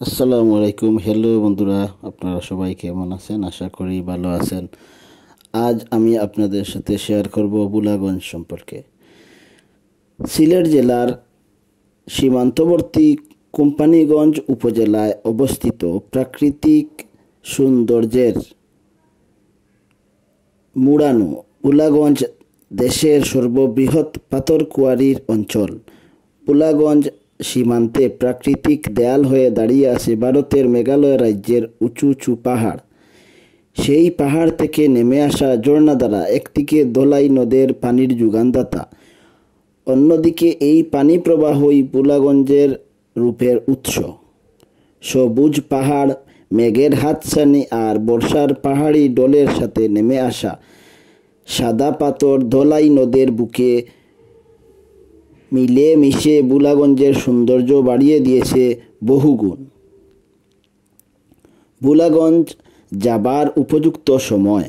আসসালামু আলাইকুম। হ্যালো বন্ধুরা, আপনারা সবাই কেমন আছেন? আশা করি ভালো আছেন। আজ আমি আপনাদের সাথে শেয়ার করব বুলাগঞ্জ সম্পর্কে। সিলেট জেলার সীমান্তবর্তী কোম্পানীগঞ্জ উপজেলায় অবস্থিত প্রাকৃতিক সৌন্দর্যের মুড়ানো বুলাগঞ্জ দেশের সর্ববৃহৎ পাথরকুয়ারির অঞ্চল। বুলাগঞ্জ সীমান্তে প্রাকৃতিক দেয়াল হয়ে দাঁড়িয়ে আছে ভারতের মেঘালয় রাজ্যের উঁচু উঁচু পাহাড়। সেই পাহাড় থেকে নেমে আসা ঝর্ণা দ্বারা একদিকে ধলাই নদের পানির যোগানদাতা, অন্যদিকে এই পানি প্রবাহই বুলাগঞ্জের রূপের উৎস। সবুজ পাহাড়, মেঘের হাতছানি আর বর্ষার পাহাড়ি ডলের সাথে নেমে আসা সাদা পাথর ধলাই নদের বুকে মিলে মিশে বুলাগঞ্জের সৌন্দর্য বাড়িয়ে দিয়েছে বহুগুণ। বুলাগঞ্জ যাবার উপযুক্ত সময়।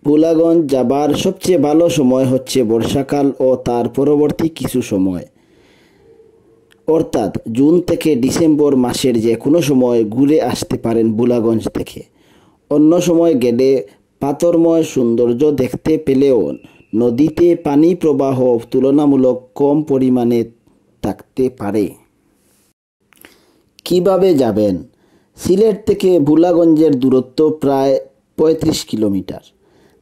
বুলাগঞ্জ যাবার সবচেয়ে ভালো সময় হচ্ছে বর্ষাকাল ও তার পরবর্তী কিছু সময়, অর্থাৎ জুন থেকে ডিসেম্বর মাসের যে কোনো সময় ঘুরে আসতে পারেন বুলাগঞ্জ থেকে। অন্য সময় গেলে পাথরময় সৌন্দর্য দেখতে পেলেও নদীতে পানি প্রবাহ তুলনামূলক কম পরিমাণে থাকতে পারে। কিভাবে যাবেন? সিলেট থেকে বুলাগঞ্জের দূরত্ব প্রায় ৩৫ কিলোমিটার।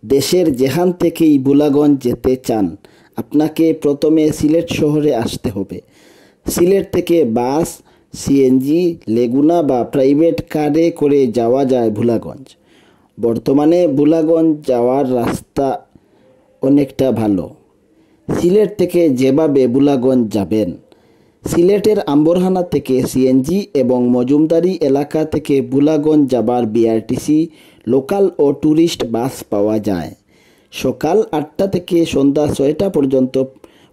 দেশের যেখান থেকেই বুলাগঞ্জ যেতে চান, আপনাকে প্রথমে সিলেট শহরে আসতে হবে। সিলেট থেকে বাস, সিএনজি, লেগুনা বা প্রাইভেট কারে করে যাওয়া যায় বুলাগঞ্জ। বর্তমানে বুলাগঞ্জ যাওয়ার রাস্তা অনেকটা ভালো। সিলেট থেকে যেভাবে বুলাগঞ্জ যাবেন, সিলেটের আম্বরহানা থেকে সিএনজি এবং মজুমদারি এলাকা থেকে বুলাগঞ্জ যাবার বিআরটিসি, লোকাল ও ট্যুরিস্ট বাস পাওয়া যায়। সকাল ৮টা থেকে সন্ধ্যা ৬টা পর্যন্ত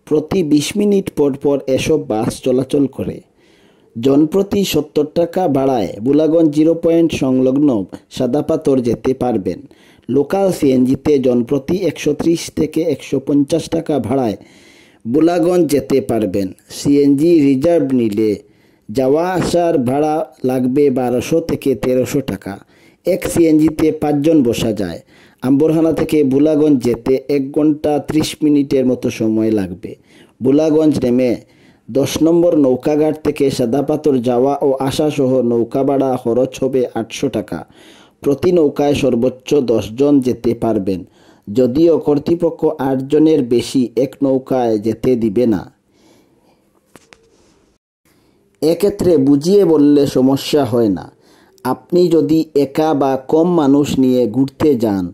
প্রতি ২০ মিনিট পর পর এসব বাস চলাচল করে। জনপ্রতি ৭০ টাকা ভাড়ায় বুলাগঞ্জ 0 পয়েন্ট সংলগ্ন সাদাপাথর যেতে পারবেন। লোকাল সিএনজিতে জনপ্রতি ১৩০ থেকে ১৫০ টাকা ভাড়ায় বুলাগঞ্জ যেতে পারবেন। সিএনজি রিজার্ভ নিলে যাওয়া আসার ভাড়া লাগবে ১২০০ থেকে ১৩০০ টাকা। এক সিএনজিতে ৫ জন বসা যায়। আম্বরহানা থেকে বুলাগঞ্জ যেতে ১ ঘন্টা ৩০ মিনিটের মতো সময় লাগবে। বুলাগঞ্জ নেমে ১০ নম্বর নৌকাঘাট থেকে সাদাপাথর যাওয়া ও আসা সহ নৌকা ভাড়া খরচ হবে ৮০০ টাকা। প্রতি নৌকায় সর্বোচ্চ ১০ জন যেতে পারবেন, যদিও কর্তৃপক্ষ ৮ জনের বেশি এক নৌকায় যেতে দিবে না। এক্ষেত্রে বুঝিয়ে বললে সমস্যা হয় না। আপনি যদি একা বা কম মানুষ নিয়ে ঘুরতে যান,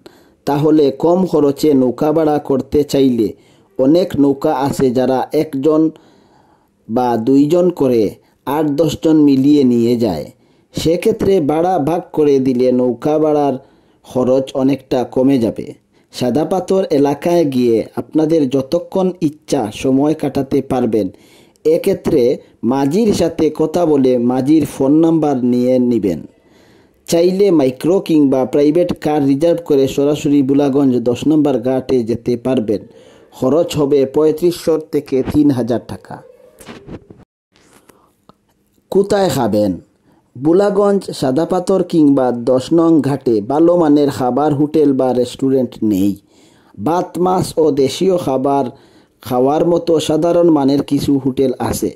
তাহলে কম খরচে নৌকা ভাড়া করতে চাইলে অনেক নৌকা আছে যারা ১ জন বা ২ জন করে ৮-১০ জন মিলিয়ে নিয়ে যায়। সেক্ষেত্রে ভাড়া ভাগ করে দিলে নৌকা ভাড়ার খরচ অনেকটা কমে যাবে। সাদাপাথর এলাকায় গিয়ে আপনাদের যতক্ষণ ইচ্ছা সময় কাটাতে পারবেন। এক্ষেত্রে মাঝির সাথে কথা বলে মাঝির ফোন নাম্বার নিয়ে নেবেন। চাইলে মাইক্রো কিংবা প্রাইভেট কার রিজার্ভ করে সরাসরি বুলাগঞ্জ ১০ নম্বর ঘাটে যেতে পারবেন। খরচ হবে ৩৫০০ থেকে ৩০০০ টাকা। কোথায় খাবেন? বুলাগঞ্জ সাদাপাথর কিংবা ১০ নং ঘাটে ভালো মানের খাবার হোটেল বা রেস্টুরেন্ট নেই। ভাত, মাছ ও দেশীয় খাবার খাওয়ার মতো সাধারণ মানের কিছু হোটেল আছে।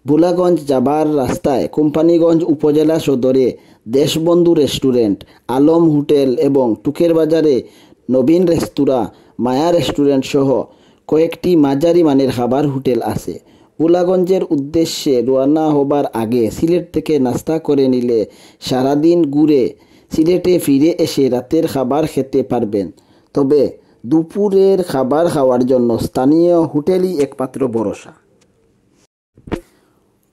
বুলাগঞ্জ যাবার রাস্তায় কোম্পানীগঞ্জ উপজেলা সদরে দেশবন্ধু রেস্টুরেন্ট, আলম হোটেল এবং টুকের বাজারে নবীন রেস্তোরাঁ, মায়া রেস্টুরেন্ট সহ কয়েকটি মাঝারি মানের খাবার হোটেল আছে। বুলাগঞ্জের উদ্দেশ্যে রওনা হবার আগে সিলেট থেকে নাস্তা করে নিলে সারাদিন ঘুরে সিলেটে ফিরে এসে রাতের খাবার খেতে পারবেন। তবে দুপুরের খাবার খাওয়ার জন্য স্থানীয় হোটেলই একমাত্র ভরসা।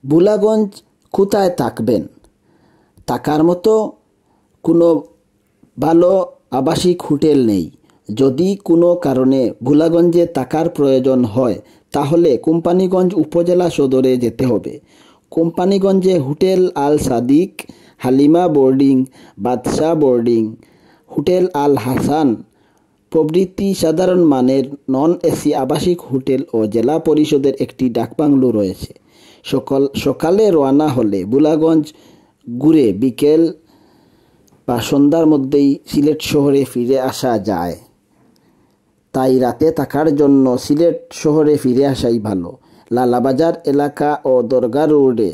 বুলাগঞ্জ কোথায় থাকবেন? থাকার মতো কোনো ভালো আবাসিক হোটেল নেই। যদি কোনো কারণে বুলাগঞ্জে থাকার প্রয়োজন হয়, তাহলে কোম্পানীগঞ্জ উপজেলা সদরে যেতে হবে। কোম্পানীগঞ্জে হোটেল আল সাদিক, হালিমা বোর্ডিং, বাদশাহ বোর্ডিং, হোটেল আল হাসান প্রভৃতি সাধারণ মানের নন এসি আবাসিক হোটেল ও জেলা পরিষদের একটি ডাকবাংলো রয়েছে। সকালে রওনা হলে বুলাগঞ্জ ঘুরে বিকেল বা সন্ধ্যার মধ্যেই সিলেট শহরে ফিরে আসা যায়। তাই রাতে থাকার জন্য সিলেট শহরে ফিরে আসাই ভালো। লালাবাজার এলাকা ও দরগা রোডে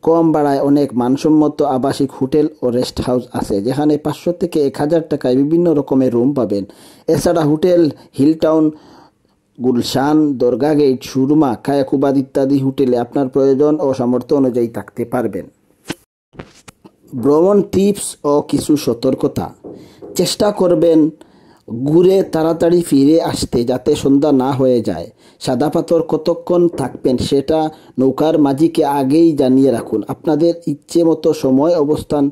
কম ভাড়ায় অনেক মানসম্মত আবাসিক হোটেল ও রেস্ট হাউস আছে, যেখানে 500 থেকে 1000 টাকায় বিভিন্ন রকমের রুম পাবেন। এছাড়া হোটেল হিলটাউন, গুলশান, দরগা গেট, সুরমা, কায়াকুবাদ ইত্যাদি হোটেলে আপনার প্রয়োজন ও সামর্থ্য অনুযায়ী থাকতে পারবেন। ভ্রমণ টিপস ও কিছু সতর্কতা। চেষ্টা করবেন ঘুরে তাড়াতাড়ি ফিরে আসতে, যাতে সন্ধ্যা না হয়ে যায়। সাদা পাথর কতক্ষণ থাকবেন সেটা নৌকার মাঝিকে আগেই জানিয়ে রাখুন। আপনাদের ইচ্ছে মতো সময় অবস্থান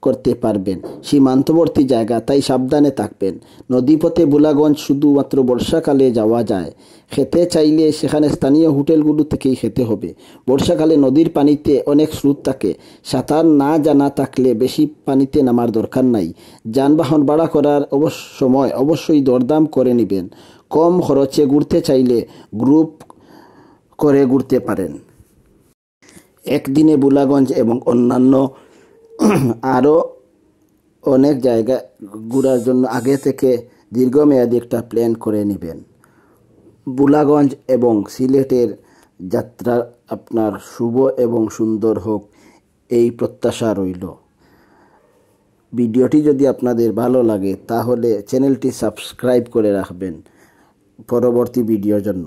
করতে পারবেন। সীমান্তবর্তী জায়গা, তাই সাবধানে থাকবেন। নদীপথে বুলাগঞ্জ শুধুমাত্র বর্ষাকালে যাওয়া যায়। খেতে চাইলে সেখানে স্থানীয় হোটেলগুলো থেকেই খেতে হবে। বর্ষাকালে নদীর পানিতে অনেক স্রোত থাকে। সাঁতার না জানা থাকলে বেশি পানিতে নামার দরকার নাই। যানবাহন ভাড়া করার সময় অবশ্যই দরদাম করে নেবেন। কম খরচে ঘুরতে চাইলে গ্রুপ করে ঘুরতে পারেন। একদিনে বুলাগঞ্জ এবং অন্যান্য আরও অনেক জায়গা ঘোরার জন্য আগে থেকে দীর্ঘমেয়াদী একটা প্ল্যান করে নেবেন। বুলাগঞ্জ এবং সিলেটের যাত্রা আপনার শুভ এবং সুন্দর হোক, এই প্রত্যাশা রইল। ভিডিওটি যদি আপনাদের ভালো লাগে তাহলে চ্যানেলটি সাবস্ক্রাইব করে রাখবেন পরবর্তী ভিডিওর জন্য।